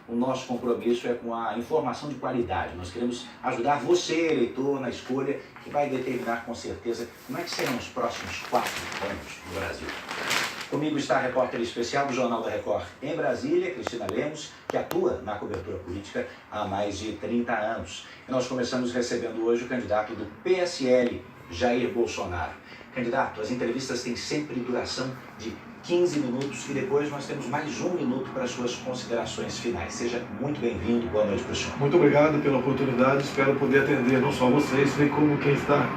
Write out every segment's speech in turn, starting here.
o nosso compromisso é com a informação de qualidade. Nós queremos ajudar você, eleitor, na escolha que vai determinar com certeza como é que serão os próximos 4 anos no Brasil. Comigo está a repórter especial do Jornal da Record em Brasília, Cristina Lemos, que atua na cobertura política há mais de 30 anos. E nós começamos recebendo hoje o candidato do PSL, Jair Bolsonaro. Candidato, as entrevistas têm sempre duração de 15 minutos e depois nós temos mais 1 minuto para as suas considerações finais. Seja muito bem-vindo, boa noite para o senhor. Muito obrigado pela oportunidade, espero poder atender não só vocês, bem como quem está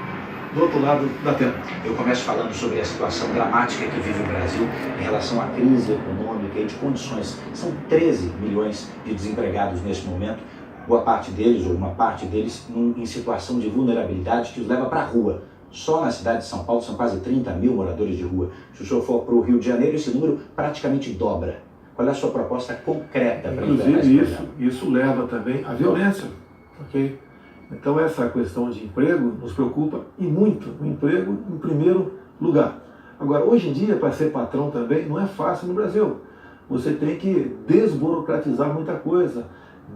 do outro lado da tela. Eu começo falando sobre a situação dramática que vive o Brasil em relação à crise econômica e de condições. São 13 milhões de desempregados neste momento, boa parte deles, ou uma parte deles, em situação de vulnerabilidade que os leva para a rua. Só na cidade de São Paulo são quase 30 mil moradores de rua. Se o senhor for para o Rio de Janeiro, esse número praticamente dobra. Qual é a sua proposta concreta para enfrentar esse problema? Isso leva também à violência, ok? Então essa questão de emprego nos preocupa e muito, o emprego em primeiro lugar. Agora, hoje em dia, para ser patrão também, não é fácil no Brasil. Você tem que desburocratizar muita coisa,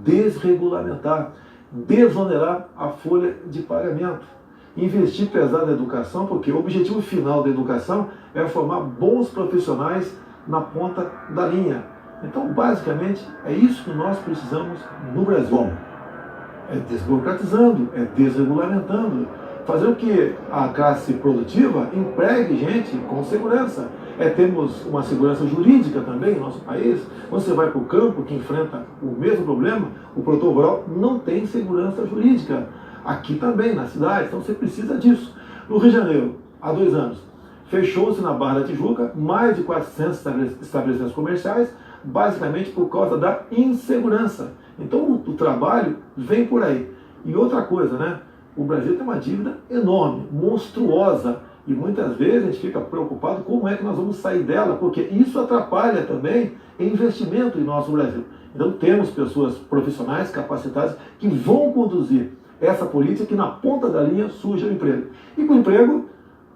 desregulamentar, desonerar a folha de pagamento. Investir pesado na educação, porque o objetivo final da educação é formar bons profissionais na ponta da linha. Então, basicamente, é isso que nós precisamos no Brasil. Bom, é desburocratizando, é desregulamentando, fazer o que a classe produtiva empregue gente com segurança. Temos uma segurança jurídica também no nosso país. Quando você vai para o campo, que enfrenta o mesmo problema, o produtor rural não tem segurança jurídica. Aqui também, na cidade, então você precisa disso. No Rio de Janeiro, há 2 anos, fechou-se na Barra da Tijuca mais de 400 estabelecimentos comerciais, basicamente por causa da insegurança. Então o trabalho vem por aí. E outra coisa, né? O Brasil tem uma dívida enorme, monstruosa, e muitas vezes a gente fica preocupado como é que nós vamos sair dela, porque isso atrapalha também investimento em nosso Brasil. Então temos pessoas profissionais, capacitadas, que vão conduzir essa política que na ponta da linha surge o emprego. E com o emprego,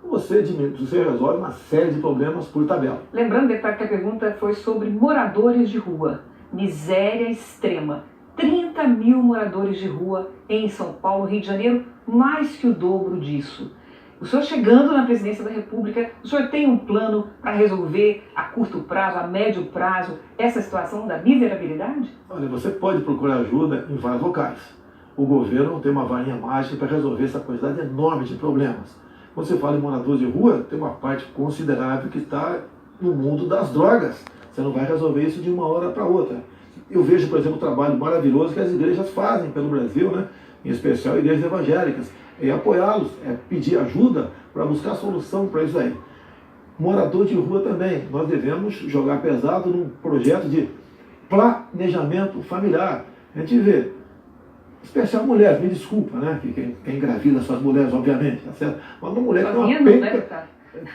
você resolve uma série de problemas por tabela. Lembrando, deputado, que a pergunta foi sobre moradores de rua. Miséria extrema. 30 mil moradores de rua em São Paulo, Rio de Janeiro, mais que o dobro disso. O senhor chegando na presidência da República, o senhor tem um plano para resolver a curto prazo, a médio prazo, essa situação da miserabilidade? Olha, você pode procurar ajuda em vários locais. O governo não tem uma varinha mágica para resolver essa quantidade enorme de problemas. Quando você fala em moradores de rua, tem uma parte considerável que está no mundo das drogas. Você não vai resolver isso de uma hora para outra. Eu vejo, por exemplo, o trabalho maravilhoso que as igrejas fazem pelo Brasil, né? Em especial igrejas evangélicas. É apoiá-los, é pedir ajuda para buscar solução para isso aí. Morador de rua também. Nós devemos jogar pesado num projeto de planejamento familiar. A gente vê, especial mulheres, me desculpa, né? Quem engravida são as mulheres, obviamente, tá certo? Mas uma mulher tem uma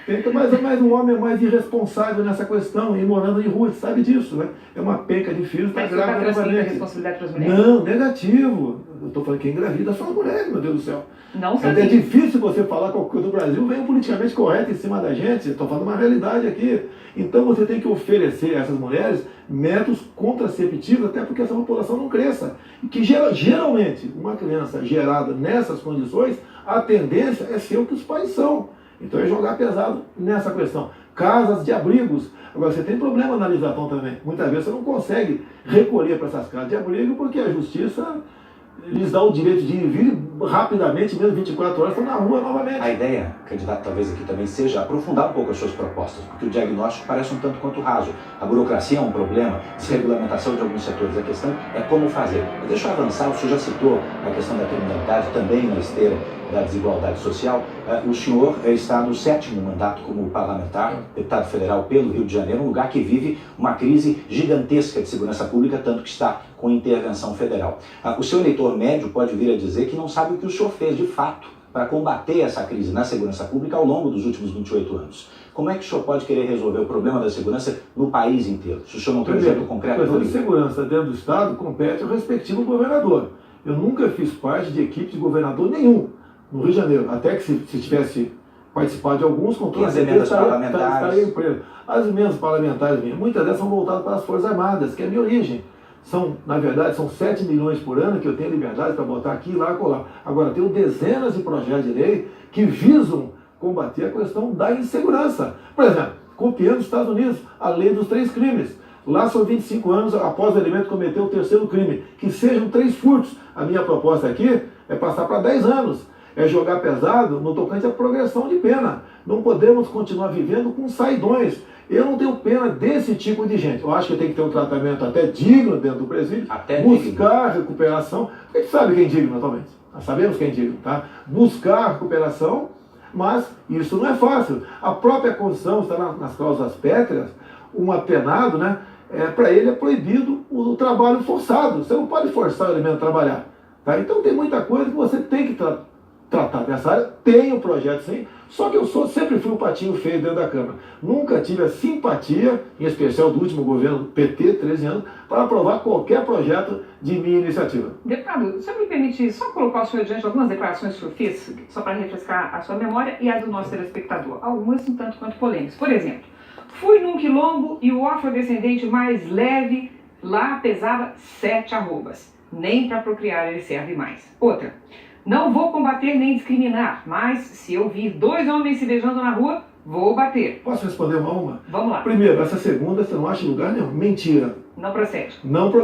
penca, mas um homem é mais irresponsável nessa questão, e morando em rua, você sabe disso, né? É uma penca de filhos, está grávida novamente. A responsabilidade para as mulheres? Não, negativo. Eu estou falando que engravida são as mulheres, meu Deus do céu. Não é difícil você falar que o do Brasil vem politicamente correto em cima da gente. Estou falando uma realidade aqui. Então você tem que oferecer a essas mulheres métodos contraceptivos, até porque essa população não cresça. E que geralmente, uma criança gerada nessas condições, a tendência é ser o que os pais são. Então é jogar pesado nessa questão. Casas de abrigos. Agora você tem problema na legislação também. Muitas vezes você não consegue recolher para essas casas de abrigo porque a justiça lhes dá o direito de ir e vir rapidamente, mesmo 24 horas, estão na rua novamente. A ideia, candidato, talvez aqui também seja aprofundar um pouco as suas propostas, porque o diagnóstico parece um tanto quanto raso. A burocracia é um problema, desregulamentação de alguns setores. A questão é como fazer. Mas deixa eu avançar, o senhor já citou a questão da criminalidade, também na esteira da desigualdade social. O senhor está no 7º mandato como parlamentar, deputado federal pelo Rio de Janeiro, um lugar que vive uma crise gigantesca de segurança pública, tanto que está com intervenção federal. O seu eleitor médio pode vir a dizer que não sabe o que o senhor fez de fato para combater essa crise na segurança pública ao longo dos últimos 28 anos. Como é que o senhor pode querer resolver o problema da segurança no país inteiro? Se o senhor não tem um exemplo concreto... A questão de segurança dentro do Estado compete ao respectivo governador. Eu nunca fiz parte de equipe de governador nenhum no Rio de Janeiro, até que se tivesse participado de alguns, com toda certeza estaria preso. As emendas parlamentares minhas, muitas delas são voltadas para as Forças Armadas, que é a minha origem. na verdade, são 7 milhões por ano que eu tenho liberdade para botar aqui, lá e colar. Agora, tenho dezenas de projetos de lei que visam combater a questão da insegurança. Por exemplo, copiando os Estados Unidos, a lei dos 3 crimes. Lá são 25 anos após o elemento cometer o 3º crime, que sejam 3 furtos. A minha proposta aqui é passar para 10 anos. É jogar pesado no tocante à progressão de pena. Não podemos continuar vivendo com saidões. Eu não tenho pena desse tipo de gente. Eu acho que tem que ter um tratamento até digno dentro do presídio, buscar recuperação. A gente sabe quem é digno atualmente. Nós sabemos quem é digno, tá? Buscar recuperação, mas isso não é fácil. A própria Constituição está nas cláusulas pétreas, um apenado, né? Para ele é proibido o trabalho forçado. Você não pode forçar o elemento a trabalhar. Tá? Então tem muita coisa que você tem que tratar dessa área. Tem um projeto sim, só que eu sempre fui um patinho feio dentro da Câmara. Nunca tive a simpatia, em especial do último governo PT, 13 anos, para aprovar qualquer projeto de minha iniciativa. Deputado, se me permite só colocar o senhor diante de algumas declarações que o senhor fez, só para refrescar a sua memória e a do nosso telespectador. Algumas um tanto quanto polêmicas. Por exemplo, fui num quilombo e o afrodescendente mais leve lá pesava 7 arrobas. Nem para procriar ele serve mais. Outra, não vou combater nem discriminar, mas se eu vir 2 homens se beijando na rua, vou bater. Posso responder uma? Vamos lá. Primeiro, essa segunda você não acha em lugar nenhum. Mentira. Não procede.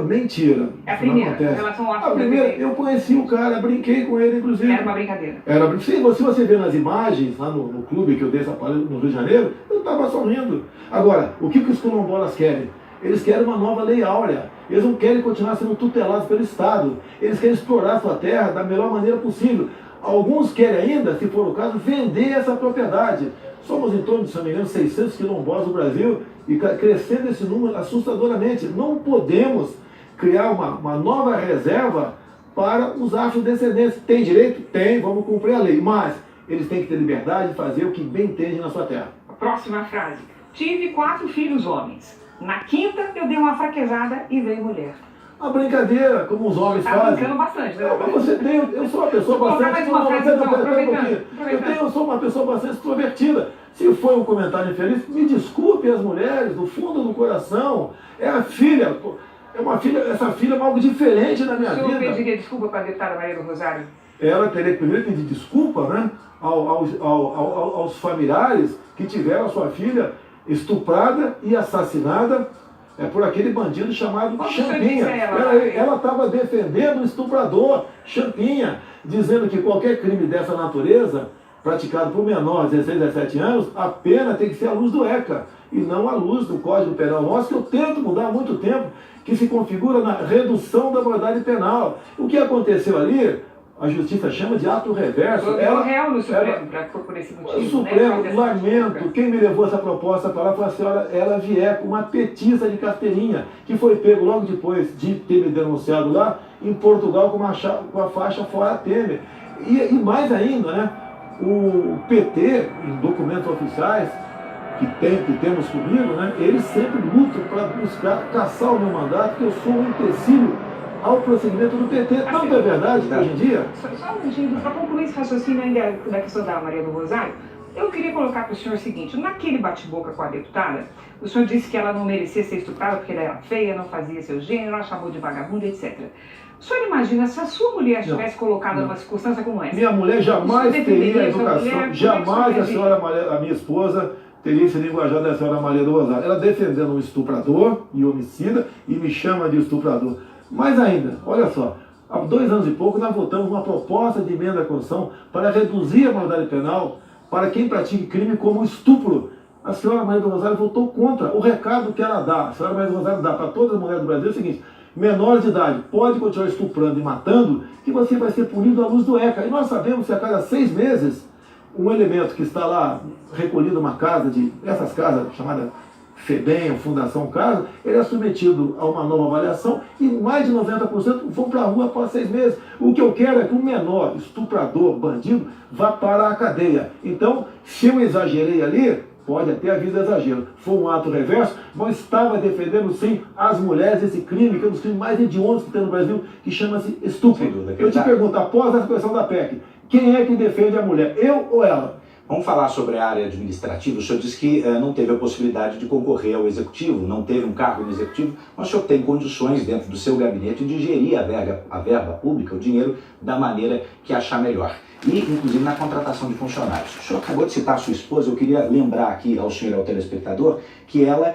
Mentira. É a primeira, em relação ao A primeira, eu conheci o cara, brinquei com ele, inclusive. Era uma brincadeira. Se você ver nas imagens, lá no clube que eu dei essa palestra no Rio de Janeiro, eu estava sorrindo. Agora, o que os quilombolas querem? Eles querem uma nova lei áurea. Eles não querem continuar sendo tutelados pelo Estado. Eles querem explorar a sua terra da melhor maneira possível. Alguns querem ainda, se for o caso, vender essa propriedade. Somos em torno de, se não me engano, 600 quilombolas no Brasil e crescendo esse número assustadoramente. Não podemos criar uma nova reserva para os afrodescendentes. Tem direito? Tem, vamos cumprir a lei. Mas eles têm que ter liberdade de fazer o que bem entende na sua terra. A próxima frase. Tive 4 filhos homens. Na quinta, eu dei uma fraquejada e veio mulher. Uma brincadeira, como os homens fazem. Tá brincando bastante, né? Mas você tem, eu sou uma pessoa bastante... Mais uma frase, então, aproveitando. Eu sou uma pessoa bastante extrovertida. Se foi um comentário infeliz, me desculpe as mulheres, do fundo do coração. É a filha, essa filha é algo diferente na minha vida. O senhor pediria desculpa para a deputada Maria do Rosário? Ela teria que primeiro pedir desculpa, né, aos familiares que tiveram a sua filha estuprada e assassinada por aquele bandido chamado Champinha. Ela estava defendendo o estuprador Champinha, dizendo que qualquer crime dessa natureza, praticado por menor de 16 a 17 anos, a pena tem que ser à luz do ECA, e não à luz do Código Penal nosso, que eu tento mudar há muito tempo, que se configura na redução da moralidade penal. O que aconteceu ali, a justiça chama de ato reverso. Ela réu no Supremo por esse motivo. O Supremo, lamento, quem me levou essa proposta para lá foi a senhora Ela Vieco, uma petista de carteirinha, que foi pego logo depois de ter me denunciado lá, em Portugal, com a faixa fora Temer. E mais ainda, né, o PT, em documentos oficiais, que temos comigo, né, eles sempre lutam para buscar caçar o meu mandato, que eu sou um empecilho ao procedimento do PT. Não é verdade que hoje em dia? Só um minutinho, para concluir esse raciocínio ainda da questão da Maria do Rosário, eu queria colocar para o senhor o seguinte: naquele bate-boca com a deputada, o senhor disse que ela não merecia ser estuprada porque ela era feia, não fazia seu gênero, ela chamou de vagabunda, etc. O senhor imagina se a sua mulher estivesse colocada numa circunstância como essa? Minha mulher jamais teria educação, jamais a senhora Maria, a minha esposa, teria esse linguajar da senhora Maria do Rosário. Ela defendendo um estuprador e homicida e me chama de estuprador. Mais ainda, olha só, há 2 anos e pouco nós votamos uma proposta de emenda à Constituição para reduzir a maioridade penal para quem pratique crime como estupro. A senhora Maria do Rosário votou contra. O recado que ela dá, a senhora Maria do Rosário dá para todas as mulheres do Brasil é o seguinte: menores de idade pode continuar estuprando e matando, que você vai ser punido à luz do ECA. E nós sabemos que a cada 6 meses, um elemento que está lá recolhido numa casa, essas casas chamadas FEBEM, Fundação Casa, ele é submetido a uma nova avaliação e mais de 90% vão para a rua após 6 meses. O que eu quero é que um menor, estuprador, bandido, vá para a cadeia. Então, se eu exagerei ali, pode até haver exagero. Foi um ato reverso, mas estava defendendo sim as mulheres esse crime, que é um dos crimes mais hediondos que tem no Brasil, que chama-se estupro. Eu te pergunto, após a expressão da PEC, quem é que defende a mulher? Eu ou ela? Vamos falar sobre a área administrativa. O senhor disse que não teve a possibilidade de concorrer ao executivo, não teve um cargo no executivo, mas o senhor tem condições dentro do seu gabinete de gerir a verba pública, o dinheiro, da maneira que achar melhor. E, inclusive, na contratação de funcionários. O senhor acabou de citar a sua esposa, eu queria lembrar aqui ao senhor e ao telespectador que ela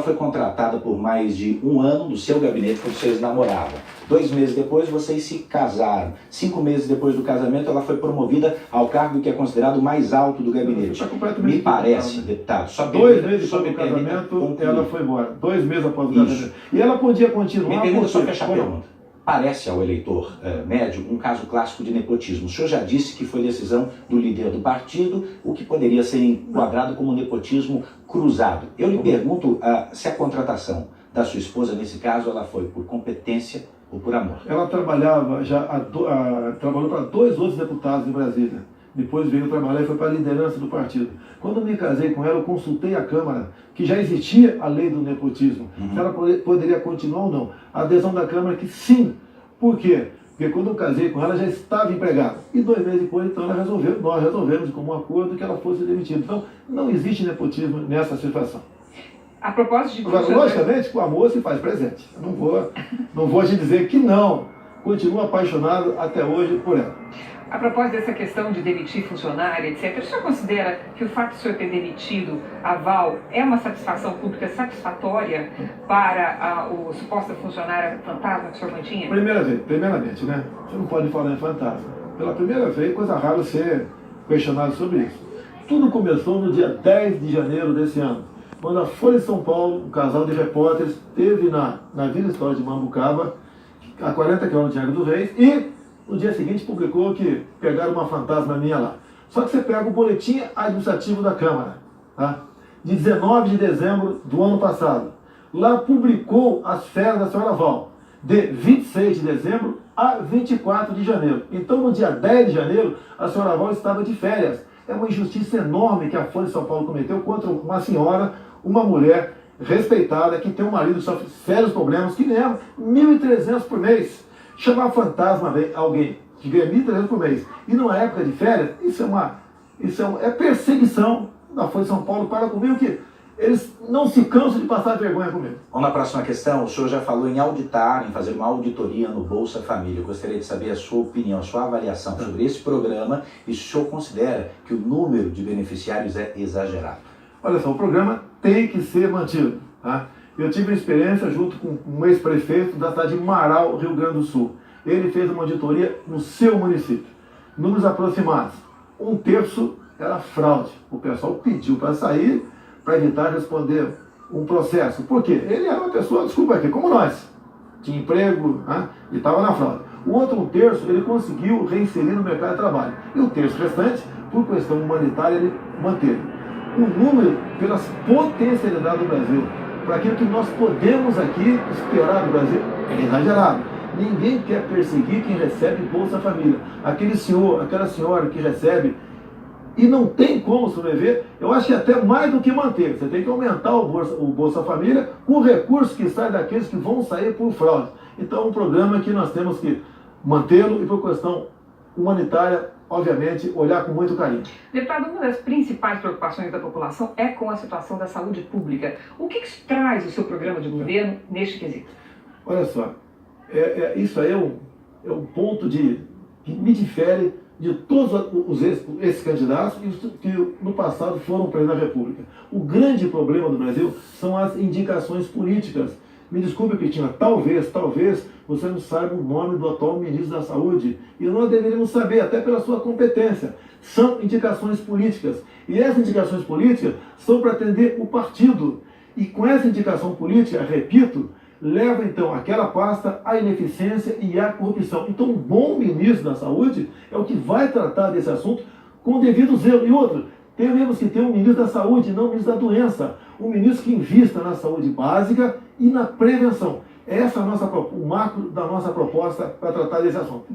foi contratada por mais de um ano do seu gabinete quando vocês namoravam. 2 meses depois, vocês se casaram. 5 meses depois do casamento, ela foi promovida ao cargo que é considerado o mais alto do gabinete. Me parece, deputado, só 2 meses depois do casamento, ela foi embora. 2 meses após o casamento. E ela podia continuar... Me permita só fechar a pergunta. Parece ao eleitor médio um caso clássico de nepotismo. O senhor já disse que foi decisão do líder do partido, o que poderia ser enquadrado como nepotismo cruzado. Eu lhe pergunto se a contratação da sua esposa, nesse caso, ela foi por competência ou por amor. Ela trabalhava trabalhou para 2 outros deputados em Brasília. Depois veio trabalhar e foi para a liderança do partido. Quando me casei com ela, eu consultei a Câmara, que já existia a lei do nepotismo. Se ela poderia continuar ou não. A adesão da Câmara é que sim. Por quê? Porque quando eu casei com ela, já estava empregada. E 2 meses depois, então, nós resolvemos como um acordo que ela fosse demitida. Então, não existe nepotismo nessa situação. A propósito de... Agora, logicamente, com o amor se faz presente. Eu não vou te dizer que não. Continuo apaixonado até hoje por ela. A propósito dessa questão de demitir funcionário, etc., o senhor considera que o fato de o senhor ter demitido a Val é uma satisfação pública satisfatória para o suposta funcionária fantasma que o senhor mantinha? Primeiramente, né? Você não pode falar em fantasma. Pela primeira vez, coisa rara ser questionado sobre isso. Tudo começou no dia 10 de janeiro desse ano, quando a Folha de São Paulo, um casal de repórteres, esteve na Vila Histórica de Mambucaba, a 40 km de Angra dos Reis, e no dia seguinte publicou que pegaram uma fantasma minha lá. Só que você pega o boletim administrativo da Câmara, tá? De 19 de dezembro do ano passado. Lá publicou as férias da senhora Val, de 26 de dezembro a 24 de janeiro. Então, no dia 10 de janeiro, a senhora Val estava de férias. É uma injustiça enorme que a Folha de São Paulo cometeu contra uma senhora, uma mulher respeitada, que tem um marido que sofre sérios problemas, que ganha R$ 1.300 por mês. Chamar fantasma alguém que ganha R$ 1.300 por mês e numa época de férias, isso é perseguição da Folha de São Paulo para comigo, que eles não se cansam de passar vergonha comigo. Vamos na próxima questão. O senhor já falou em auditar, em fazer uma auditoria no Bolsa Família. Eu gostaria de saber a sua opinião, a sua avaliação sobre esse programa e se o senhor considera que o número de beneficiários é exagerado. Olha só, o programa tem que ser mantido, tá? Eu tive uma experiência junto com um ex-prefeito da cidade de Marau, Rio Grande do Sul. Ele fez uma auditoria no seu município. Números aproximados. 1/3 era fraude. O pessoal pediu para sair para evitar responder um processo. Por quê? Ele era uma pessoa, desculpa aqui, como nós. Tinha emprego, né? E estava na fraude. O outro 1/3 ele conseguiu reinserir no mercado de trabalho. E o 1/3 restante, por questão humanitária, ele manteve. O número, pelas potencialidades do Brasil, para aquilo que nós podemos aqui esperar do Brasil, é exagerado. Ninguém quer perseguir quem recebe Bolsa Família. Aquele senhor, aquela senhora que recebe e não tem como sobreviver, eu acho que é até mais do que manter. Você tem que aumentar o Bolsa Família com o recurso que sai daqueles que vão sair por fraude. Então é um programa que nós temos que mantê-lo e, por questão humanitária, obviamente, olhar com muito carinho. Deputado, uma das principais preocupações da população é com a situação da saúde pública. O que traz o seu programa de governo neste quesito? Olha só, isso aí é um ponto que me difere de todos esses candidatos que no passado foram presidente da República. O grande problema do Brasil são as indicações políticas. Me desculpe, Cristina, talvez você não saiba o nome do atual ministro da Saúde. E nós deveríamos saber, até pela sua competência. São indicações políticas. E essas indicações políticas são para atender o partido. E com essa indicação política, repito, leva então aquela pasta à ineficiência e à corrupção. Então, um bom ministro da Saúde é o que vai tratar desse assunto com devido zelo. E outro, temos que ter um ministro da Saúde, não um ministro da doença. Um ministro que invista na saúde básica e na prevenção. Essa é o marco da nossa proposta para tratar desse assunto.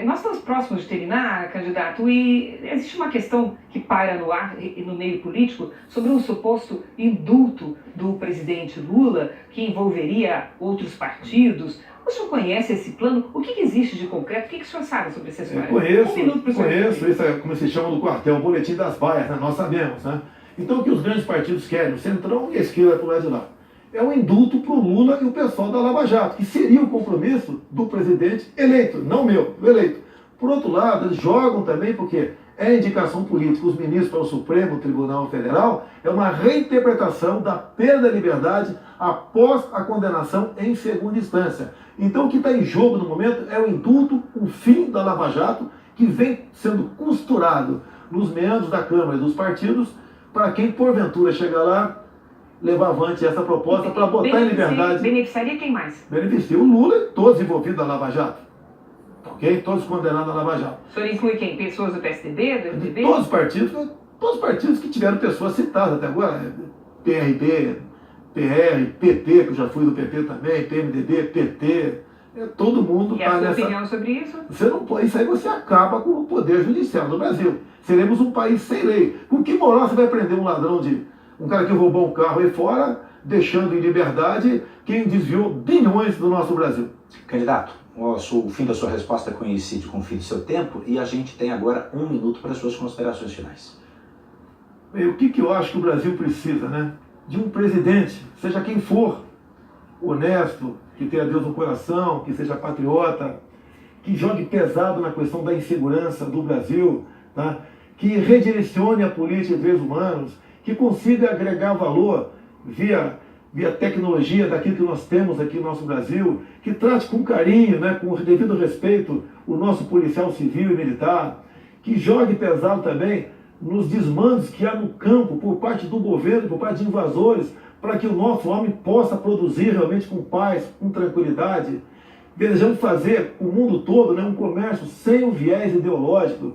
Nós estamos próximos de terminar, candidato, e existe uma questão que paira no ar e no meio político sobre um suposto indulto do presidente Lula que envolveria outros partidos O senhor conhece esse plano? O que existe de concreto? O que o senhor sabe sobre essa história? Conheço, senhor. isso é como se chama no quartel, o boletim das baias, né? Nós sabemos, né? Então o que os grandes partidos querem, o Centrão e a esquerda por lá de lá, é um indulto para o Lula e o pessoal da Lava Jato, que seria o compromisso do presidente eleito, não meu, do eleito. Por outro lado, eles jogam também porque é indicação política, os ministros para o Supremo Tribunal Federal, é uma reinterpretação da perda da liberdade após a condenação em segunda instância. Então o que está em jogo no momento é o indulto, o fim da Lava Jato, que vem sendo costurado nos meandros da Câmara e dos partidos, para quem porventura chegar lá, levar avante essa proposta para botar em liberdade. Beneficiaria quem mais? Beneficia o Lula e todos envolvidos na Lava Jato. Ok? Todos condenados na Lava Jato. O senhor inclui quem? Pessoas do PSDB, do MDB? Todos os partidos que tiveram pessoas citadas até agora. PRB, PR, PT, que eu já fui do PT também, PMDB, PT. Todo mundo está nessa... E a sua opinião sobre isso? Você não pode, isso aí você acaba com o poder judicial do Brasil. Seremos um país sem lei. Com que moral você vai prender um ladrão um cara que roubou um carro aí fora, deixando em liberdade quem desviou bilhões do nosso Brasil? Candidato, o fim da sua resposta coincide com o fim do seu tempo e a gente tem agora 1 minuto para as suas considerações finais. O que eu acho que o Brasil precisa, né? De um presidente, seja quem for, honesto, que tenha Deus no coração, que seja patriota, que jogue pesado na questão da insegurança do Brasil, tá? Que redirecione a política de direitos humanos, que consiga agregar valor via tecnologia daquilo que nós temos aqui no nosso Brasil, que trate com carinho, né, com o devido respeito, o nosso policial civil e militar, que jogue pesado também nos desmandos que há no campo por parte do governo, por parte de invasores, para que o nosso homem possa produzir realmente com paz, com tranquilidade. Desejamos fazer o mundo todo, né, um comércio sem o viés ideológico.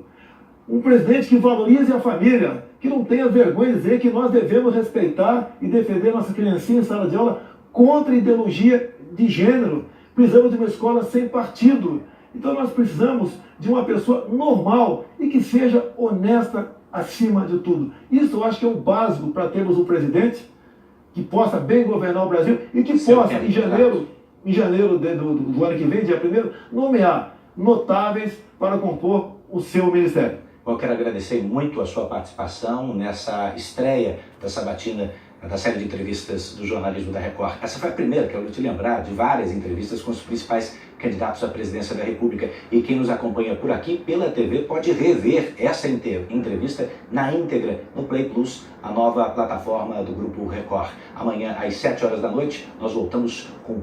Um presidente que valorize a família, que não tenha vergonha de dizer que nós devemos respeitar e defender nossa criancinha em sala de aula contra a ideologia de gênero. Precisamos de uma escola sem partido. Então nós precisamos de uma pessoa normal e que seja honesta acima de tudo. Isso eu acho que é o básico para termos um presidente que possa bem governar o Brasil e que possa, em janeiro do ano que vem, dia 1º, nomear notáveis para compor o seu ministério. Eu quero agradecer muito a sua participação nessa estreia da sabatina, da série de entrevistas do jornalismo da Record. Essa foi a primeira, quero te lembrar, de várias entrevistas com os principais candidatos à presidência da República. E quem nos acompanha por aqui, pela TV, pode rever essa entrevista na íntegra no Play Plus, a nova plataforma do Grupo Record. Amanhã, às 7 horas da noite, nós voltamos com